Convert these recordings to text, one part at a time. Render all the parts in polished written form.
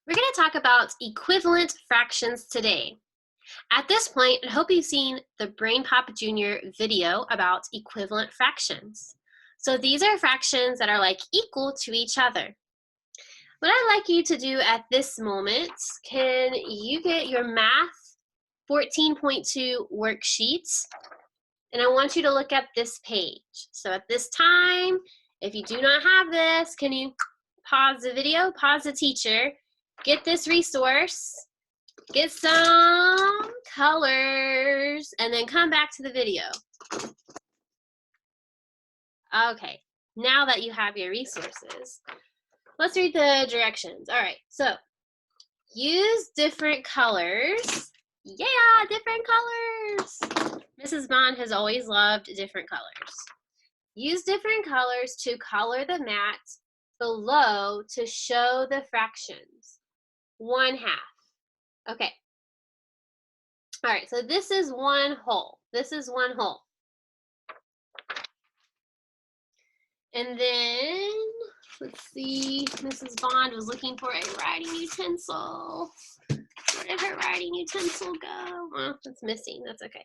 We're going to talk about equivalent fractions today. At this point, I hope you've seen the Brain Pop Jr. video about equivalent fractions. So these are fractions that are like equal to each other. What I'd like you to do at this moment, can you get your Math 14.2 worksheets? And I want you to look at this page. So at this time, if you do not have this, can you pause the video, pause the teacher, get this resource, get some colors, and then come back to the video. Okay, now that you have your resources, let's read the directions. All right, so use different colors. Yeah, different colors. Mrs. Bond has always loved different colors. Use different colors to color the mat below to show the fractions. 1/2. Okay. All right, so this is one whole. This is one whole. And then, let's see, Mrs. Bond was looking for a writing utensil. Where did her writing utensil go? Well, it's missing. That's okay.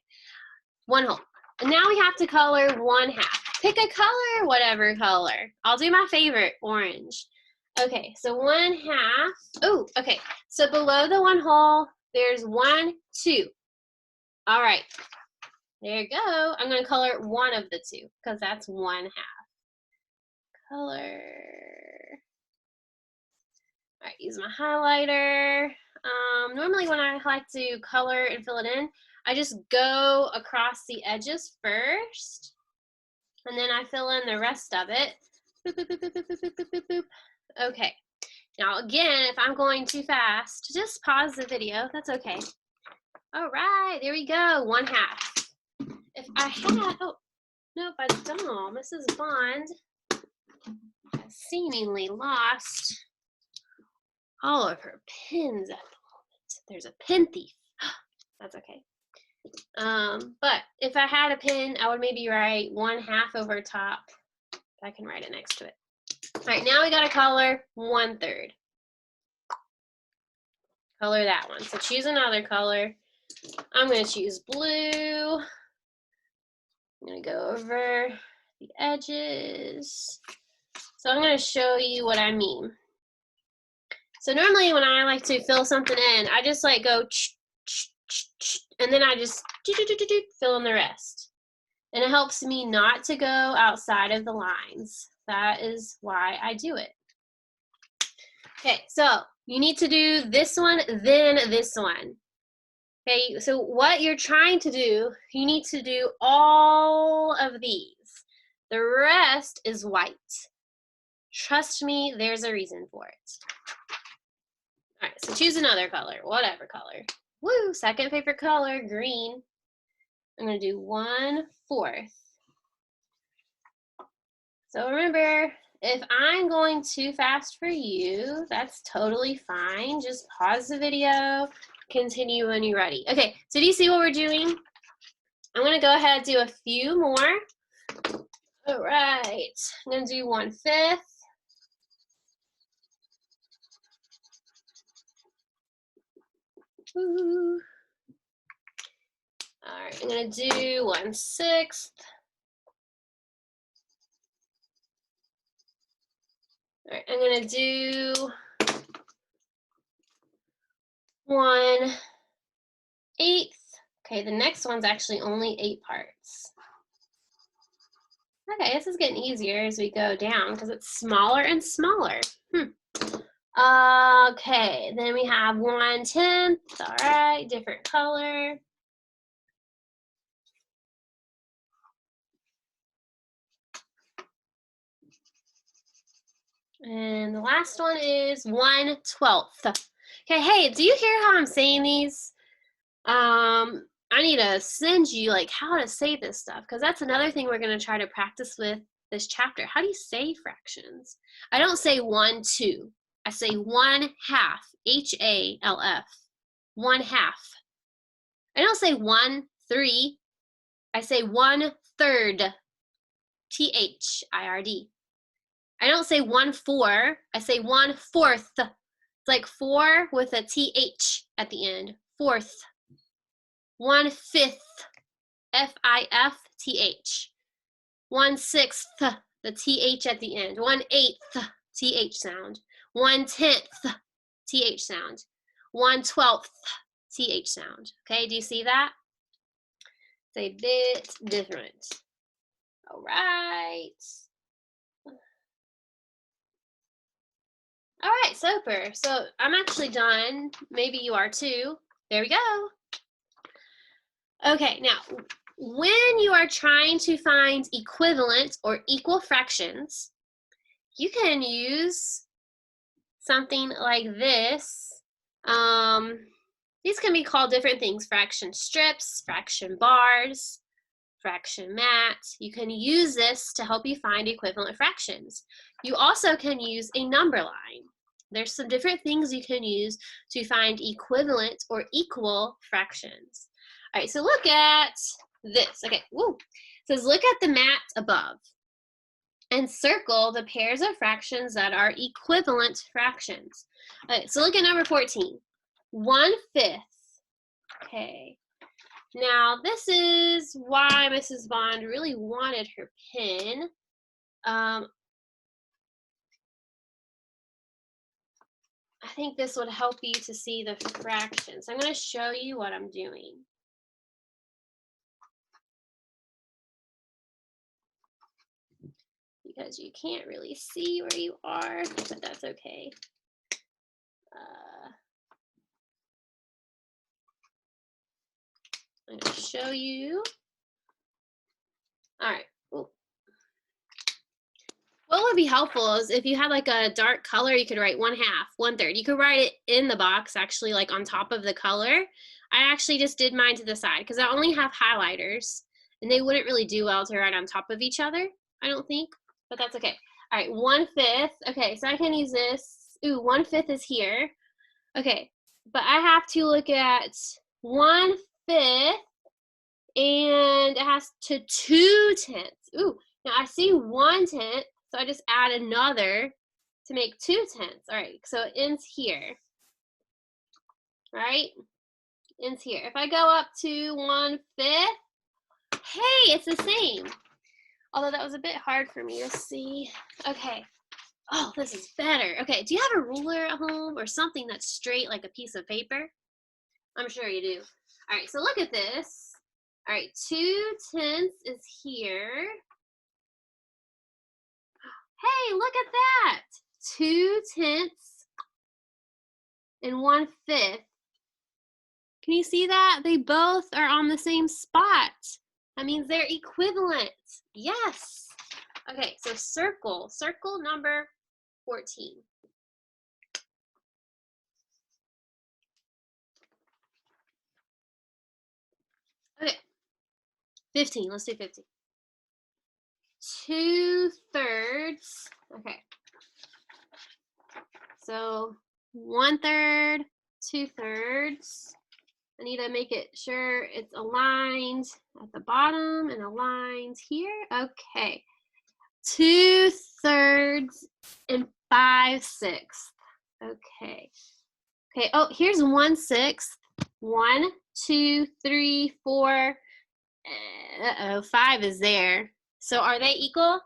One whole. And now we have to color 1/2. Pick a color, whatever color. I'll do my favorite, orange. Okay, so 1/2. Oh, okay. So below the one whole, there's 1, 2. All right. There you go. I'm going to color one of the two because that's 1/2. Color. All right, use my highlighter. Normally when I like to color and fill it in, I just go across the edges first, and then I fill in the rest of it. Boop, boop, boop, boop, boop, boop, boop, boop, boop. Okay. Now again, if I'm going too fast, just pause the video. That's okay. All right, there we go. 1/2. If I had, oh, nope, I don't. Mrs. Bond has seemingly lost all of her pins at the moment. There's a pin thief. That's okay. But if I had a pin, I would maybe write 1/2 over top. I can write it next to it. All right, now we got to color 1/3. Color that one. So choose another color. I'm going to choose blue. I'm going to go over the edges. So I'm going to show you what I mean. So normally when I like to fill something in, I just like go and then I just fill in the rest. And it helps me not to go outside of the lines. That is why I do it. Okay, so you need to do this one, then this one. Okay, so what you're trying to do, you need to do all of these. The rest is white. Trust me, there's a reason for it. All right, so choose another color, whatever color. Woo, second favorite color, green. I'm going to do 1/4. So remember, if I'm going too fast for you, that's totally fine. Just pause the video, continue when you're ready. Okay, so do you see what we're doing? I'm going to go ahead and do a few more. All right, I'm going to do 1/5. Ooh. All right, I'm going to do 1/6. All right, I'm going to do 1/8. Okay, the next one's actually only 8 parts. Okay, this is getting easier as we go down because it's smaller and smaller. Okay, then we have 1/10. All right, different color. And the last one is 1/12. Okay, hey, do you hear how I'm saying these? I need to send you like how to say this stuff because that's another thing we're going to try to practice with this chapter. How do you say fractions? I don't say 1, 2. I say 1/2, HALF, 1/2. I don't say 1, 3. I say 1/3, THIRD. I don't say 1/4. I say 1/4. It's like 4 with a TH at the end. Fourth. 1/5, F-I-F-T-H. 1/6, the TH at the end. 1/8, TH sound. 1/10, TH sound. 1/12, TH sound. Okay, do you see that? It's a bit different. All right. All right, super. So I'm actually done. Maybe you are too. There we go. Okay, now when you are trying to find equivalent or equal fractions, you can use something like this. These can be called different things: fraction strips, fraction bars, fraction mat. You can use this to help you find equivalent fractions. You also can use a number line. There's some different things you can use to find equivalent or equal fractions. All right, so look at this. Okay, woo. It says look at the mat above and circle the pairs of fractions that are equivalent fractions. All right, so look at number 14. 1/5. Okay. Now, this is why Mrs. Bond really wanted her pen. I think this would help you to see the fractions. I'm going to show you what I'm doing. Because you can't really see where you are, but that's okay. I'm going to show you. All right. Ooh. What would be helpful is if you had like a dark color, you could write 1/2, 1/3. You could write it in the box, actually, like on top of the color. I actually just did mine to the side because I only have highlighters, and they wouldn't really do well to write on top of each other, I don't think, but that's okay. All right, 1/5. Okay, so I can use this. Ooh, 1/5 is here. Okay, but I have to look at 1/5, and it has to 2/10. Ooh, now I see 1/10. So I just add another to make 2/10. All right, so it ends here. Right? Ends here. If I go up to 1/5, hey, it's the same. Although that was a bit hard for me to see. Okay. Oh, this is better. Okay, do you have a ruler at home or something that's straight like a piece of paper? I'm sure you do. All right, so look at this. All right, 2/10 is here. Hey, look at that. 2/10 and 1/5. Can you see that? They both are on the same spot. That means they're equivalent. Yes. Okay, so circle number 14. Okay, 15, let's do 15. 2/3, okay. So 1/3, 2/3. I need to make it sure it's aligned at the bottom and aligned here. Okay. 2/3 and 5/6. Okay. Okay. Oh, here's 1/6. 1, 2, 3, 4. 5 is there. So are they equal?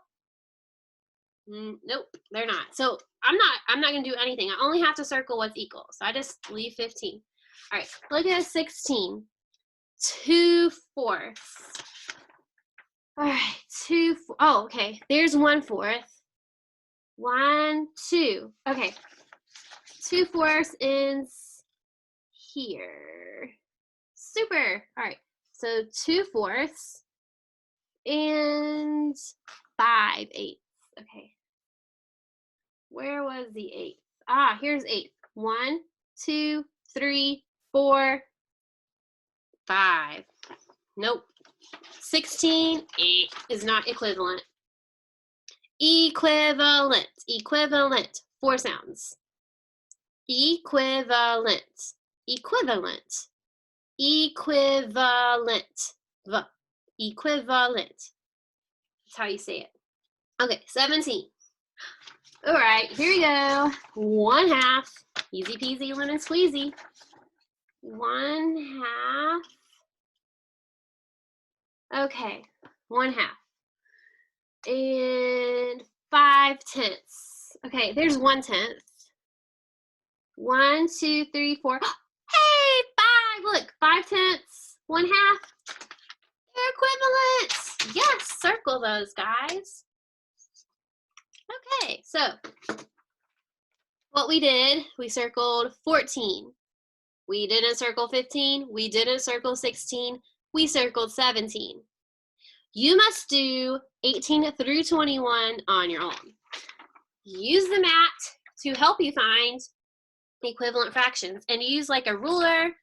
Nope, they're not. So I'm not gonna do anything. I only have to circle what's equal. So I just leave 15. All right, look at 16. 2/4. All right, 2. Oh, okay. There's 1/4. 1, 2. Okay. 2/4 ends here. Super. All right. So 2/4 and 5/8. Okay. Where was the 8th? Ah, here's 8. 1, 2, 3, 4, 5. Nope. 16, 8 is not equivalent. Equivalent. Equivalent. 4 sounds. Equivalent. Equivalent. Equivalent. V. Equivalent. That's how you say it. Okay, 17. All right, here we go. 1/2. Easy peasy, lemon squeezy. 1/2. Okay, 1/2. And 5/10. Okay, there's 1/10. 1, 2, 3, 4. Hey, 5. Look, 5/10, 1/2. They're equivalent. Yes, circle those, guys. Okay, so what we did, we circled 14. We didn't circle 15. We didn't circle 16. We circled 17. You must do 18 through 21 on your own. Use the mat to help you find equivalent fractions, and use like a ruler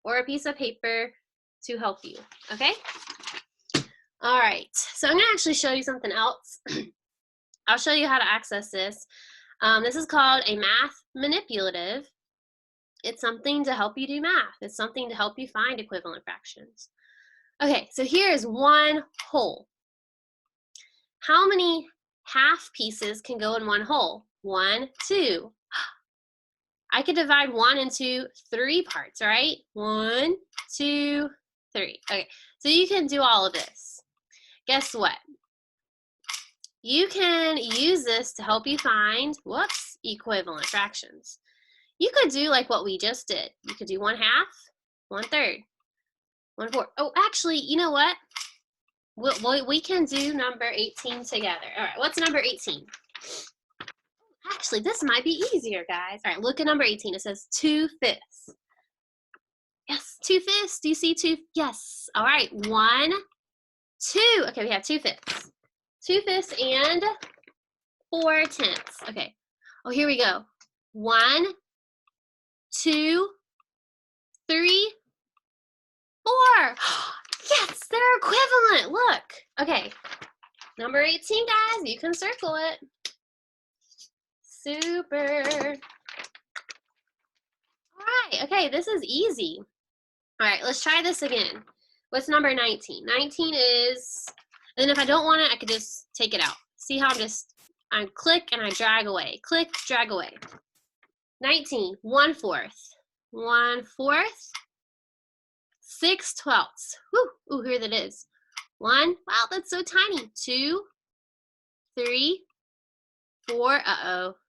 or a piece of paper to help you, okay? All right, so I'm gonna actually show you something else. I'll show you how to access this. This is called a math manipulative. It's something to help you do math. It's something to help you find equivalent fractions. Okay, so here is one whole. How many half pieces can go in one whole? 1, 2. I could divide 1 into 3 parts, all right? 1, 2, 3. Okay, so you can do all of this. Guess what? You can use this to help you find, whoops, equivalent fractions. You could do like what we just did. You could do 1/2, 1/3, 1/4. Oh, actually, you know what? We can do number 18 together. All right, what's number 18? Actually, this might be easier, guys. All right, look at number 18. It says 2/5. Yes, 2/5. Do you see 2? Yes. All right, 1, 2. Okay, we have 2/5. 2/5 and 4/10. Okay. Oh, here we go. 1, 2, 3, 4. Yes, they're equivalent. Look. Okay. Number 18, guys. You can circle it. Super. All right. Okay, this is easy. All right, let's try this again. What's number 19? 19 is, and then if I don't want it, I could just take it out. See how I click and I drag away. Click, drag away. 19, 1/4. 1/4. 6/12. Whew, ooh, here that is. 1, wow, that's so tiny. 2, 3, 4, uh-oh.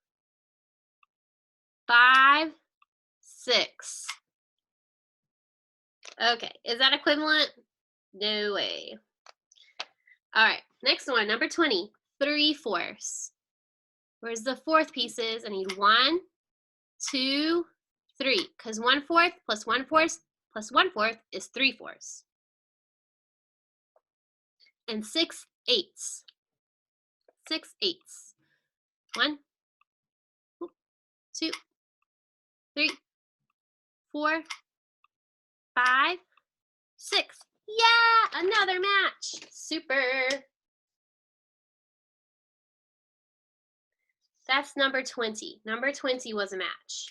5, 6. Okay, is that equivalent? No way. All right, next one, number 20, 3/4. Where's the 4th pieces? I need 1, 2, 3, because 1/4 plus 1/4 plus 1/4 is 3/4. And 6/8. 6/8. 1, 2, 3, 4, 5, 6. Yeah, another match. Super. That's number 20. Number 20 was a match.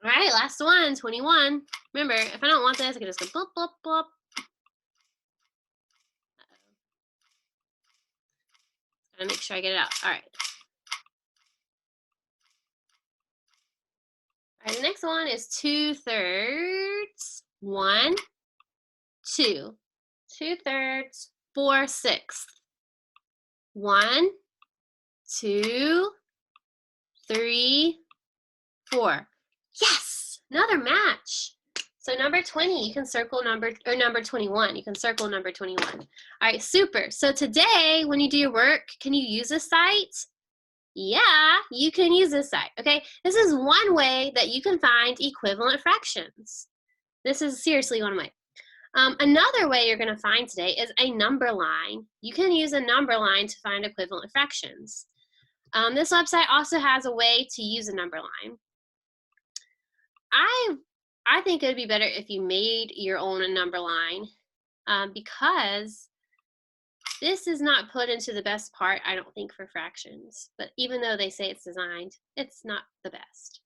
All right, last one, 21. Remember, if I don't want this, I can just go blop, blop, blop. Gotta make sure I get it out. All right. All right, the next one is 2/3. 1, 2. 2/3, 4/6. 1, 2, 3, 4. Yes, another match. So number 20, you can circle number 21. You can circle number 21. All right, super. So today, when you do your work, can you use this site? Yeah, you can use this site, okay? This is one way that you can find equivalent fractions. This is seriously one way. Another way you're going to find today is a number line. You can use a number line to find equivalent fractions. This website also has a way to use a number line. I think it would be better if you made your own number line because this is not put into the best part, I don't think, for fractions. But even though they say it's designed, it's not the best.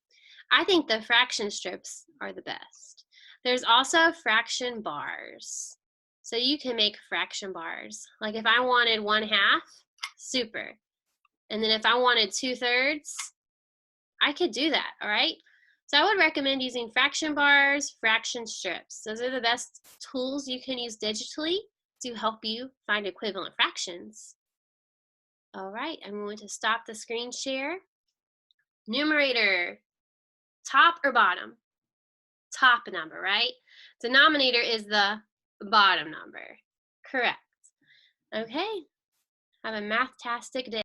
I think the fraction strips are the best. There's also fraction bars. So you can make fraction bars. Like if I wanted 1/2, Super. And then if I wanted 2/3, I could do that, all right? So I would recommend using fraction bars, fraction strips. Those are the best tools you can use digitally to help you find equivalent fractions. All right, I'm going to stop the screen share. Numerator, top or bottom? Top number, right? Denominator is the bottom number. Correct. Okay, have a math-tastic day.